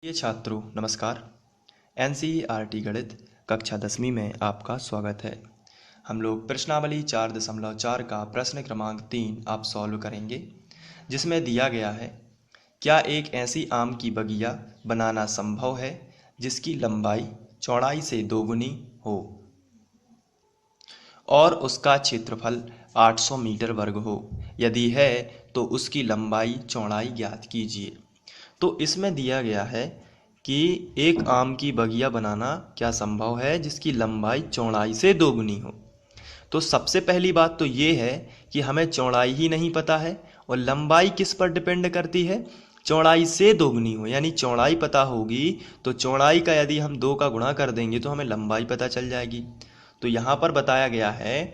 प्रिय छात्रों नमस्कार। एनसीईआरटी गणित कक्षा 10वीं में आपका स्वागत है। हम लोग प्रश्नावली 4.4 का प्रश्न क्रमांक 3 आप सॉल्व करेंगे, जिसमें दिया गया है क्या एक ऐसी आम की बगिया बनाना संभव है जिसकी लंबाई चौड़ाई से दोगुनी हो और उसका क्षेत्रफल 800 मीटर वर्ग हो। यदि है तो उसकी लंबाई चौड़ाई ज्ञात कीजिए। तो इसमें दिया गया है कि एक आम की बगिया बनाना क्या संभव है जिसकी लंबाई चौड़ाई से दोगुनी हो। तो सबसे पहली बात तो ये है कि हमें चौड़ाई ही नहीं पता है, और लंबाई किस पर डिपेंड करती है, चौड़ाई से दोगुनी हो। यानी चौड़ाई पता होगी तो चौड़ाई का यदि हम 2 का गुणा कर देंगे तो हमें लंबाई पता चल जाएगी। तो यहाँ पर बताया गया है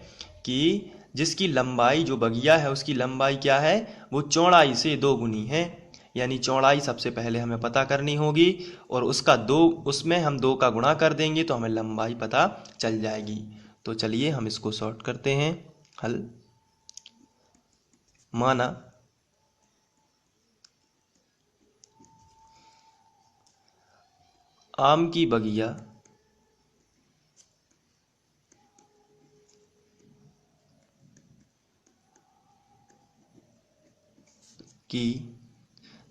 कि जिसकी लंबाई, जो बगिया है उसकी लंबाई क्या है, वो चौड़ाई से दोगुनी है। यानी चौड़ाई सबसे पहले हमें पता करनी होगी और उसमें हम 2 का गुणा कर देंगे तो हमें लंबाई पता चल जाएगी। तो चलिए हम इसको सॉर्ट करते हैं। हल, माना आम की बगिया की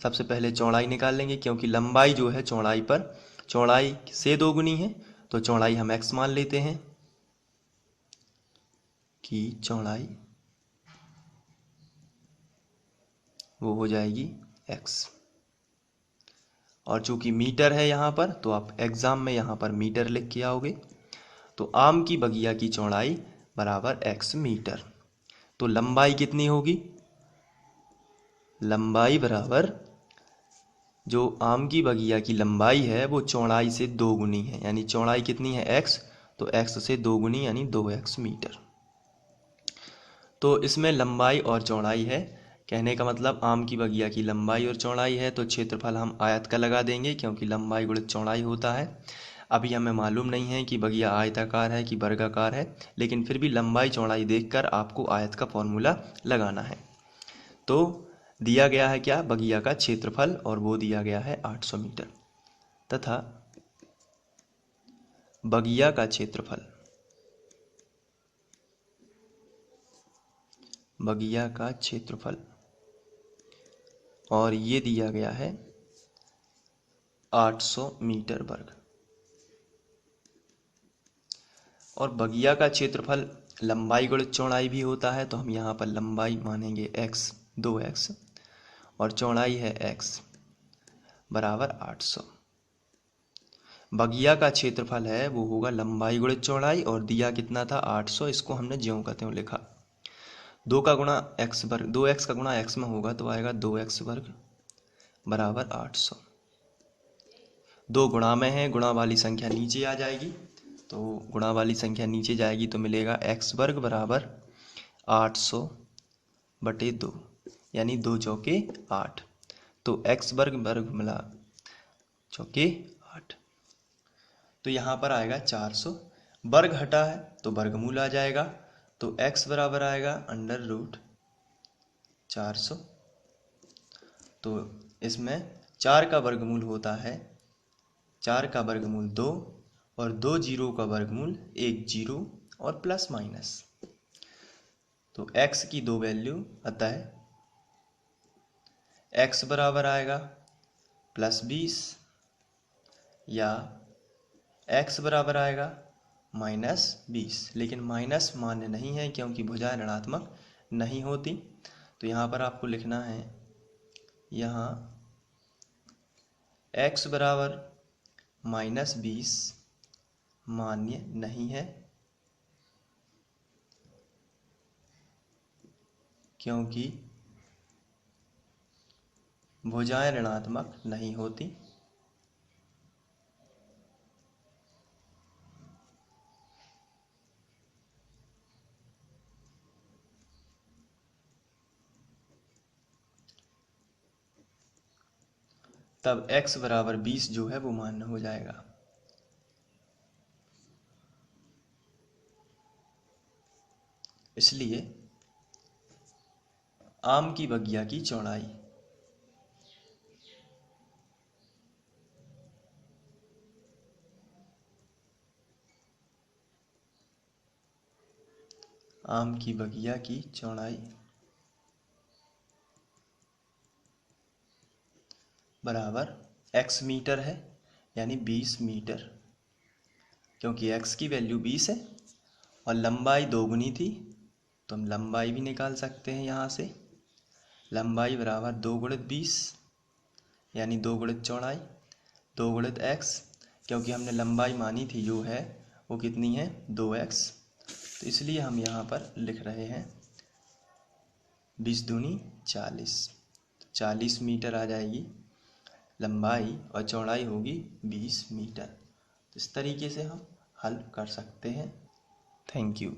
सबसे पहले चौड़ाई निकाल लेंगे, क्योंकि लंबाई जो है चौड़ाई से दोगुनी है, तो चौड़ाई हम x मान लेते हैं कि चौड़ाई वो हो जाएगी x। और चूंकि मीटर है यहाँ पर, तो आप एग्जाम में यहाँ पर मीटर लिख के आओगे। तो आम की बगिया की चौड़ाई बराबर x मीटर। तो लंबाई कितनी होगी, लंबाई बराबर, जो आम की बगिया की लंबाई है वो चौड़ाई से दोगुनी है। यानी चौड़ाई कितनी है x, तो x से दोगुनी यानी 2x मीटर। तो इसमें लंबाई और चौड़ाई है, कहने का मतलब आम की बगिया की लंबाई और चौड़ाई है, तो क्षेत्रफल हम आयत का लगा देंगे क्योंकि लंबाई गुणित चौड़ाई होता है। अभी हमें मालूम नहीं है कि बगिया आयताकार है कि वर्गाकार है, लेकिन फिर भी लंबाई चौड़ाई देखकर आपको आयत का फॉर्मूला लगाना है। तो दिया गया है क्या, बगिया का क्षेत्रफल, और वो दिया गया है 800 मीटर, तथा बगिया का क्षेत्रफल, बगिया का क्षेत्रफल, और ये दिया गया है 800 मीटर वर्ग। और बगिया का क्षेत्रफल लंबाई गुणित चौड़ाई भी होता है, तो हम यहाँ पर लंबाई मानेंगे x 2x और चौड़ाई है x बराबर 800। बगिया का क्षेत्रफल है वो होगा लंबाई गुणित चौड़ाई, और दिया कितना था 800, इसको हमने ज्यों का त्यों लिखा। 2 का गुणा x वर्ग, 2x का गुणा x में होगा तो आएगा 2x वर्ग बराबर 800। 2 गुणा में है, गुणा वाली संख्या नीचे आ जाएगी, तो गुणा वाली संख्या नीचे जाएगी तो मिलेगा x वर्ग बराबर 800 बटे 2, यानी 2 चौके 8। तो x वर्ग वर्ग मिला चौके 8, तो यहाँ पर आएगा 400। वर्ग हटा है तो वर्गमूल आ जाएगा, तो x बराबर आएगा अंडर रूट 400। तो इसमें 4 का वर्गमूल होता है, 4 का वर्गमूल 2, और 2 जीरो का वर्गमूल 1 जीरो और प्लस माइनस। तो x की 2 वैल्यू, अतः x बराबर आएगा +20 या x बराबर आएगा -20। लेकिन माइनस मान्य नहीं है क्योंकि भुजाएं ऋणात्मक नहीं होती। तो यहाँ पर आपको लिखना है, यहाँ x बराबर -20 मान्य नहीं है क्योंकि भुजाएं ऋणात्मक नहीं होती। तब x बराबर 20 जो है वो मान्य हो जाएगा। इसलिए आम की बगिया की चौड़ाई आम की बगिया की चौड़ाई बराबर x मीटर है, यानी 20 मीटर, क्योंकि x की वैल्यू 20 है और लंबाई दोगुनी थी तो हम लंबाई भी निकाल सकते हैं यहाँ से। लंबाई बराबर 2 गुणित 20, यानी 2 गुणित चौड़ाई, 2 गुणित x, क्योंकि हमने लंबाई मानी थी जो है वो कितनी है 2x, तो इसलिए हम यहाँ पर लिख रहे हैं 20 दूनी 40, 40 मीटर आ जाएगी लंबाई और चौड़ाई होगी 20 मीटर। तो इस तरीके से हम हल कर सकते हैं। Thank you.